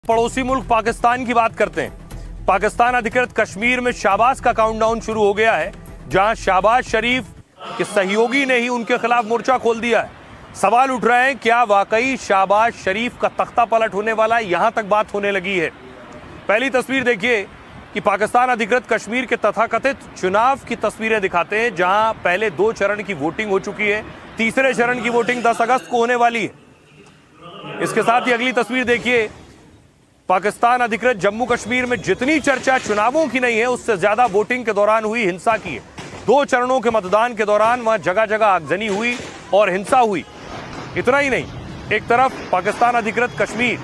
पड़ोसी मुल्क पाकिस्तान की बात करते हैं। पाकिस्तान अधिकृत कश्मीर में शाहबाज का काउंटडाउन शुरू हो गया है, जहां शाहबाज शरीफ के सहयोगी ने ही उनके खिलाफ मोर्चा खोल दिया है। सवाल उठ रहे हैं, क्या वाकई शाहबाज शरीफ का तख्ता पलट होने वाला है? यहां तक बात होने लगी है। पहली तस्वीर देखिए कि पाकिस्तान अधिकृत कश्मीर के तथाकथित चुनाव की तस्वीरें दिखाते हैं, जहां पहले 2 चरण की वोटिंग हो चुकी है। तीसरे चरण की वोटिंग 10 अगस्त को होने वाली है। इसके साथ ही अगली तस्वीर देखिए, पाकिस्तान अधिकृत जम्मू कश्मीर में जितनी चर्चा चुनावों की नहीं है, उससे ज्यादा वोटिंग के दौरान हुई हिंसा की है। 2 चरणों के मतदान के दौरान वहां जगह जगह आगजनी हुई और हिंसा हुई। इतना ही नहीं, एक तरफ पाकिस्तान अधिकृत कश्मीर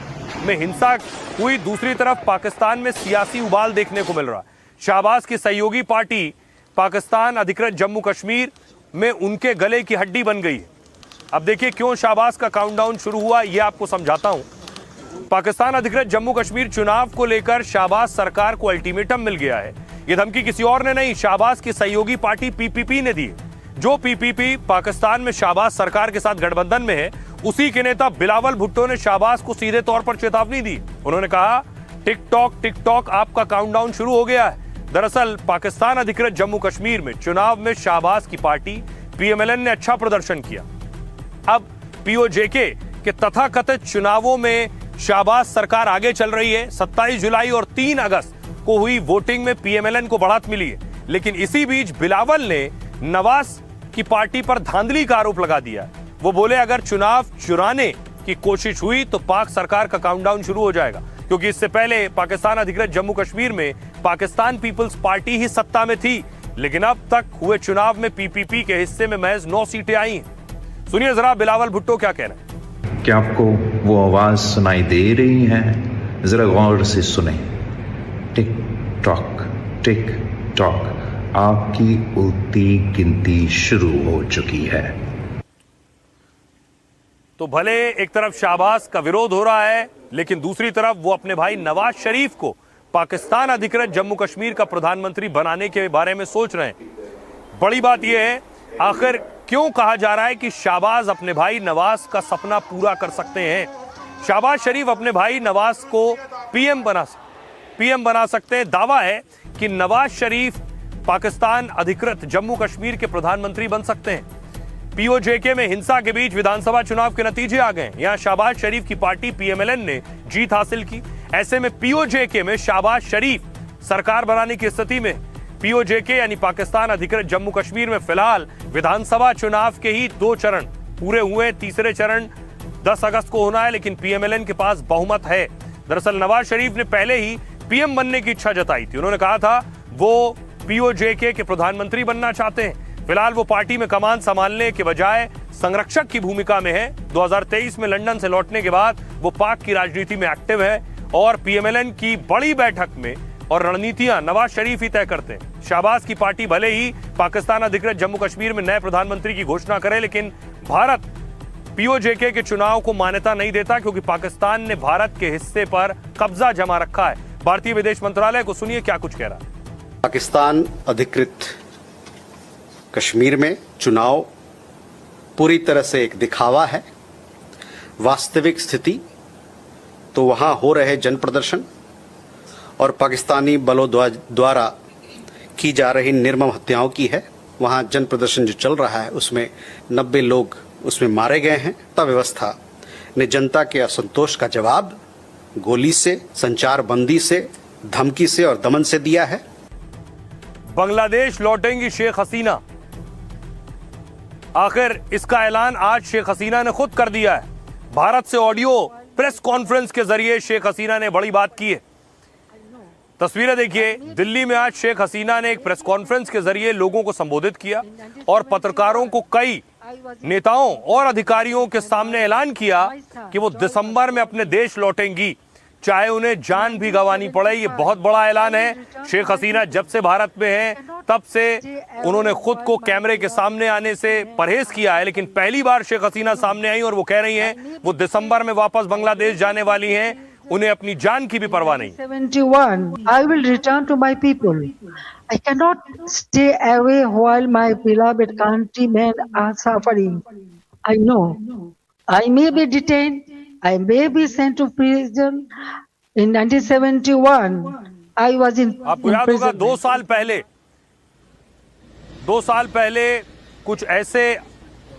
में हिंसा हुई, दूसरी तरफ पाकिस्तान में सियासी उबाल देखने को मिल रहा है। शाहबाज की सहयोगी पार्टी पाकिस्तान अधिकृत जम्मू कश्मीर में उनके गले की हड्डी बन गई है। अब देखिए क्यों शाहबाज का काउंटडाउन शुरू हुआ, यह आपको समझाता हूं। पाकिस्तान अधिकृत जम्मू कश्मीर चुनाव को लेकर शाहबाज सरकार को अल्टीमेटम मिल गया है। यह धमकी किसी और ने नहीं, शाहबाज की सहयोगी पार्टी पीपीपी ने दी। जो पीपीपी पाकिस्तान में शाहबाज सरकार के साथ गठबंधन में है, उसी के नेता बिलावल भुट्टो ने शाहबाज को सीधे तौर पर चेतावनी दी। उन्होंने कहा, टिक-टॉक आपका काउंटडाउन शुरू हो गया है। दरअसल पाकिस्तान अधिकृत जम्मू कश्मीर में चुनाव में शाहबाज की पार्टी पीएमएलएन ने अच्छा प्रदर्शन किया। अब पीओजेके के तथाकथित चुनावों में शाहबाज सरकार आगे चल रही है। 27 जुलाई और 3 अगस्त को हुई वोटिंग में पीएमएलएन को बढ़त मिली है, लेकिन इसी बीच बिलावल ने नवाज की पार्टी पर धांधली का आरोप लगा दिया। वो बोले, अगर चुनाव चुराने की कोशिश हुई तो पाक सरकार का काउंटडाउन शुरू हो जाएगा, क्योंकि इससे पहले पाकिस्तान अधिकृत जम्मू कश्मीर में पाकिस्तान पीपल्स पार्टी ही सत्ता में थी, लेकिन अब तक हुए चुनाव में पीपीपी के हिस्से में महज 9 सीटें आई हैं। सुनिए जरा बिलावल भुट्टो क्या कह रहे हैं। क्या आपको वो आवाज सुनाई दे रही है? जरा गौर से सुने। टिक टॉक आपकी उल्टी गिनती शुरू हो चुकी है। तो भले एक तरफ शाहबाज का विरोध हो रहा है, लेकिन दूसरी तरफ वो अपने भाई नवाज शरीफ को पाकिस्तान अधिकृत जम्मू कश्मीर का प्रधानमंत्री बनाने के बारे में सोच रहे हैं। बड़ी बात यह है, आखिर क्यों कहा जा रहा है कि शाहबाज अपने भाई नवाज का सपना पूरा कर सकते हैं? शाहबाज शरीफ अपने भाई नवाज को पीएम बना सकते हैं। दावा है कि नवाज शरीफ पाकिस्तान अधिकृत जम्मू कश्मीर के प्रधानमंत्री बन सकते हैं। पीओजेके में हिंसा के बीच विधानसभा चुनाव के नतीजे आ गए। यहां शाहबाज शरीफ की पार्टी पीएमएलएन ने जीत हासिल की। ऐसे में पीओजेके में शाहबाज शरीफ सरकार बनाने की स्थिति में। पीओजेके यानी पाकिस्तान अधिकृत जम्मू कश्मीर में फिलहाल विधानसभा चुनाव के ही 2 चरण पूरे हुए। तीसरे चरण 10 अगस्त को होना है, लेकिन पीएमएलएन के पास बहुमत है। दरअसल नवाज शरीफ ने पहले ही पीएम बनने की इच्छा जताई थी। उन्होंने कहा था वो पीओजेके के प्रधानमंत्री बनना चाहते हैं। फिलहाल वो पार्टी में कमान संभालने के बजाय संरक्षक की भूमिका में है। 2023 में लंदन से लौटने के बाद वो पाक की राजनीति में एक्टिव है और पीएमएलएन की बड़ी बैठक में और रणनीतियां नवाज शरीफ ही तय करते हैं। शाहबाज की पार्टी भले ही पाकिस्तान अधिकृत जम्मू कश्मीर में नए प्रधानमंत्री की घोषणा करे, लेकिन भारत पीओजेके के चुनाव को मान्यता नहीं देता, क्योंकि पाकिस्तान ने भारत के हिस्से पर कब्जा जमा रखा है। भारतीय विदेश मंत्रालय को सुनिए क्या कुछ कह रहा है। पाकिस्तान अधिकृत कश्मीर में चुनाव पूरी तरह से एक दिखावा है। वास्तविक स्थिति तो वहां हो रहे जन प्रदर्शन और पाकिस्तानी बलों द्वारा की जा रही निर्मम हत्याओं की है। वहां जन प्रदर्शन जो चल रहा है उसमें 90 लोग उसमें मारे गए हैं। व्यवस्था ने जनता के असंतोष का जवाब गोली से, संचार बंदी से, धमकी से और दमन से दिया है। बांग्लादेश लौटेंगी शेख हसीना। आखिर इसका ऐलान आज शेख हसीना ने खुद कर दिया है। भारत से ऑडियो प्रेस कॉन्फ्रेंस के जरिए शेख हसीना ने बड़ी बात की है। तस्वीरें देखिए, दिल्ली में आज शेख हसीना ने एक प्रेस कॉन्फ्रेंस के जरिए लोगों को संबोधित किया और पत्रकारों को कई नेताओं और अधिकारियों के सामने ऐलान किया कि वो दिसंबर में अपने देश लौटेंगी, चाहे उन्हें जान भी गंवानी पड़े। ये बहुत बड़ा ऐलान है। शेख हसीना जब से भारत में हैं, तब से उन्होंने खुद को कैमरे के सामने आने से परहेज किया है, लेकिन पहली बार शेख हसीना सामने आई और वो कह रही हैं वो दिसंबर में वापस बांग्लादेश जाने वाली हैं। उन्हें अपनी जान की भी परवाह नहीं। 71 I will return to my people. I cannot stay away while my beloved countrymen are suffering. I know I may be detained, I may be sent to prison, In 1971, I was in आपको याद होगा imprisonment. 2 साल पहले कुछ ऐसे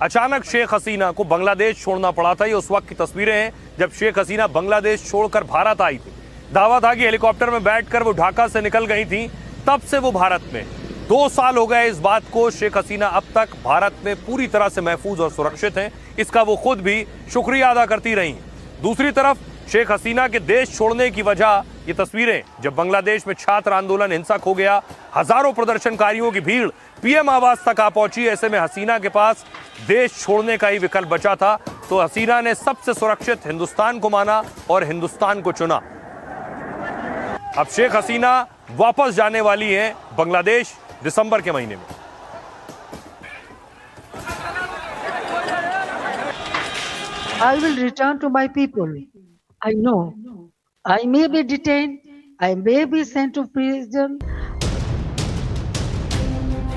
अचानक शेख हसीना को बांग्लादेश छोड़ना पड़ा था। ये उस वक्त की तस्वीरें हैं जब शेख हसीना बांग्लादेश छोड़कर भारत आई थी। दावा था कि हेलीकॉप्टर में बैठकर वो ढाका से निकल गई थी, तब से वो भारत में। 2 साल हो गए इस बात को। शेख हसीना अब तक भारत में पूरी तरह से महफूज और सुरक्षित हैं। इसका वो खुद भी शुक्रिया अदा करती रही। दूसरी तरफ शेख हसीना के देश छोड़ने की वजह ये तस्वीरें, जब बांग्लादेश में छात्र आंदोलन हिंसक हो गया, हजारों प्रदर्शनकारियों की भीड़ पीएम आवास तक आ पहुंची। ऐसे में हसीना के पास देश छोड़ने का ही विकल्प बचा था, तो हसीना ने सबसे सुरक्षित हिंदुस्तान को माना और हिंदुस्तान को चुना। अब शेख हसीना वापस जाने वाली हैं बांग्लादेश दिसंबर के महीने में। I will return to my people. I know I may be detained, I may be sent to prison.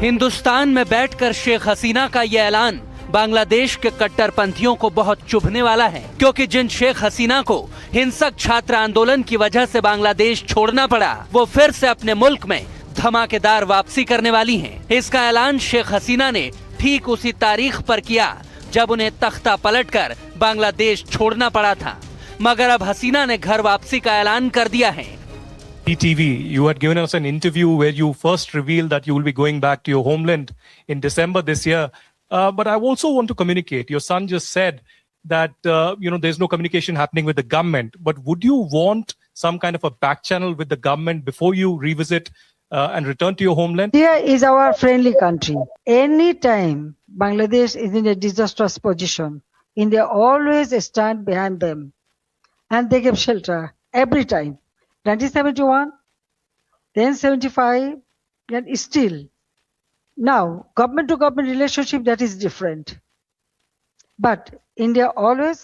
Hindustan में बैठकर शेख हसीना का यह ऐलान बांग्लादेश के कट्टरपंथियों को बहुत चुभने वाला है, क्योंकि जिन शेख हसीना को हिंसक छात्र आंदोलन की वजह से बांग्लादेश छोड़ना पड़ा, वो फिर से अपने मुल्क में धमाकेदार वापसी करने वाली हैं। इसका ऐलान शेख हसीना ने ठीक उसी तारीख पर किया जब उन्हें तख्ता पलटकर बांग्लादेश छोड़ना पड़ा था, मगर अब हसीना ने घर वापसी का ऐलान कर दिया है। ETV, you had given us an interview where you first revealed that you will be going back to your homeland in December this year. But I also want to communicate. Your son just said that, there's no communication happening with the government. But would you want some kind of a back channel with the government before you revisit and return to your homeland? Here is our friendly country. Anytime Bangladesh is in a disastrous position, India always stand behind them. And they give shelter every time. 1971, then 75, and still. Now, government to government relationship, that is different. But India always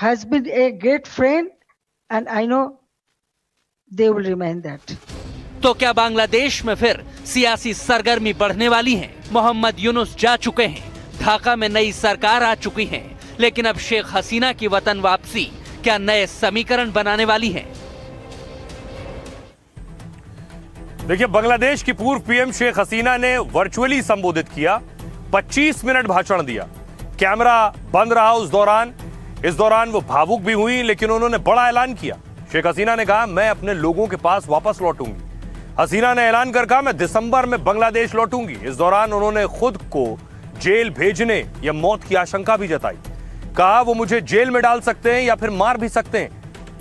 has been a great friend, and I know they will remain that. तो क्या बांग्लादेश में फिर सियासी सरगर्मी बढ़ने वाली है? मोहम्मद यूनुस जा चुके हैं, ढाका में नई सरकार आ चुकी है, लेकिन अब शेख हसीना की वतन वापसी क्या नए समीकरण बनाने वाली है? देखिए, बांग्लादेश की पूर्व पीएम शेख हसीना ने वर्चुअली संबोधित किया, 25 मिनट भाषण दिया, कैमरा बंद रहा उस दौरान। इस दौरान वो भावुक भी हुई, लेकिन उन्होंने बड़ा ऐलान किया। शेख हसीना ने कहा, मैं अपने लोगों के पास वापस लौटूंगी। हसीना ने ऐलान कर कहा, मैं दिसंबर में बांग्लादेश लौटूंगी। इस दौरान उन्होंने खुद को जेल भेजने या मौत की आशंका भी जताई। कहा, वो मुझे जेल में डाल सकते हैं या फिर मार भी सकते हैं,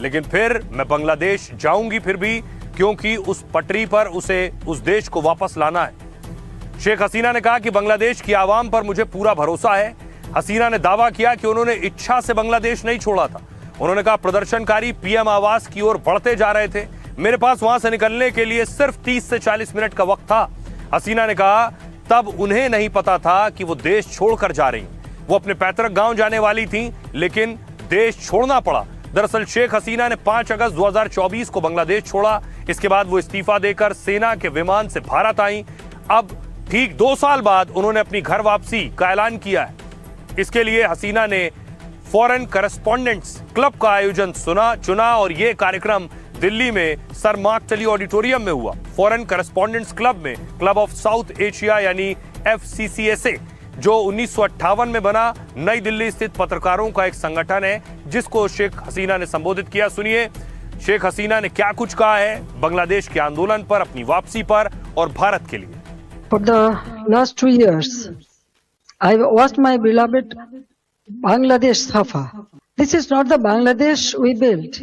लेकिन फिर मैं बांग्लादेश जाऊंगी फिर भी, क्योंकि उस पटरी पर उसे उस देश को वापस लाना है। शेख हसीना ने कहा कि बांग्लादेश की आवाम पर मुझे पूरा भरोसा है। हसीना ने दावा किया कि उन्होंने इच्छा से बांग्लादेश नहीं छोड़ा था। उन्होंने कहा, प्रदर्शनकारी पीएम आवास की ओर बढ़ते जा रहे थे, मेरे पास वहां से निकलने के लिए सिर्फ 30 से 40 मिनट का वक्त था। हसीना ने कहा, तब उन्हें नहीं पता था कि वो देश छोड़कर जा रही। वो अपने पैतृक गांव जाने वाली थीं, लेकिन देश छोड़ना पड़ा। दरअसल शेख हसीना ने 5 अगस्त 2024 को बांग्लादेश छोड़ा। इसके बाद वो इस्तीफा देकर सेना के विमान से भारत आई। अब ठीक 2 साल बाद उन्होंने अपनी घर वापसी का ऐलान किया है। इसके लिए हसीना ने फॉरेन करेस्पॉन्डेंट्स क्लब का आयोजन चुना और ये कार्यक्रम दिल्ली में सर मार्क टली ऑडिटोरियम में हुआ। फॉरेन करेस्पॉन्डेंट्स क्लब में क्लब ऑफ साउथ एशिया यानी FCCSA, जो 1958 में बना, नई दिल्ली स्थित पत्रकारों का एक संगठन है, जिसको शेख हसीना ने संबोधित किया। सुनिए शेख हसीना ने क्या कुछ कहा है बांग्लादेश के आंदोलन पर, अपनी वापसी पर और भारत के लिए। For the last 2 years, I watched my beloved Bangladesh suffer. This is not the Bangladesh we built.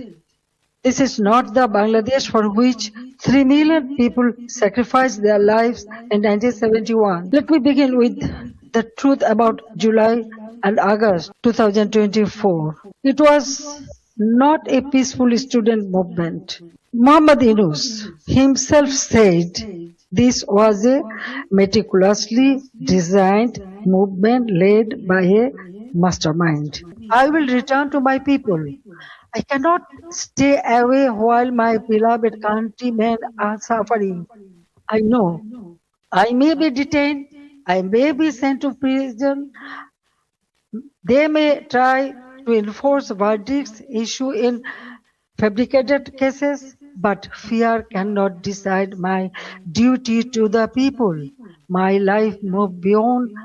This is not the Bangladesh for which 3 million people sacrificed their lives in 1971. Let me begin with the truth about July and August 2024. It was not a peaceful student movement. Mohammad Yunus himself said this was a meticulously designed movement led by a mastermind. I will return to my people. I cannot stay away while my beloved countrymen are suffering. I know I may be detained, I may be sent to prison. They may try to enforce verdicts issued in fabricated cases, but fear cannot decide my duty to the people. My life moved beyond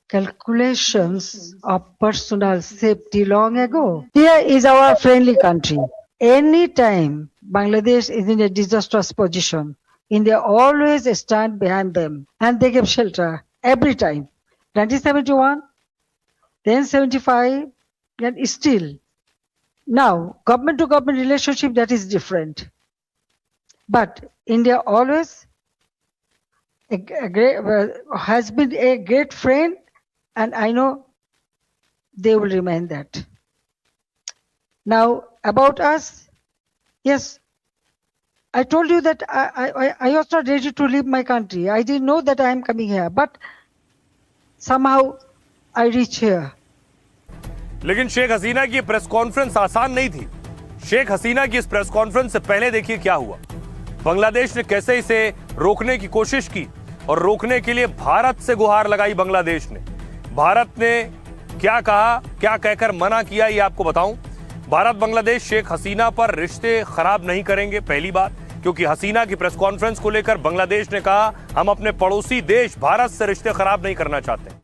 calculations of personal safety long ago. Here is our friendly country. Anytime Bangladesh is in a disastrous position, India always stand behind them and they give shelter every time. 1971, then 75, and still. Now, government to government relationship, that is different. But India always has been a great friend, and I know they will remain that. Now, about us, yes, I told you that I was not ready to leave my country. I didn't know that I am coming here, but somehow I reach here. लेकिन शेख हसीना की press conference आसान नहीं थी। शेख हसीना की इस press conference से पहले देखिए क्या हुआ। बांग्लादेश ने कैसे इसे रोकने की कोशिश की और रोकने के लिए भारत से गुहार लगाई बांग्लादेश ने। भारत ने क्या कहा, क्या कहकर मना किया, ये आपको बताऊं। भारत बांग्लादेश शेख हसीना पर रिश्ते खराब नहीं करेंगे, पहली बात, क्योंकि हसीना की प्रेस कॉन्फ्रेंस को लेकर बांग्लादेश ने कहा हम अपने पड़ोसी देश भारत से रिश्ते खराब नहीं करना चाहते।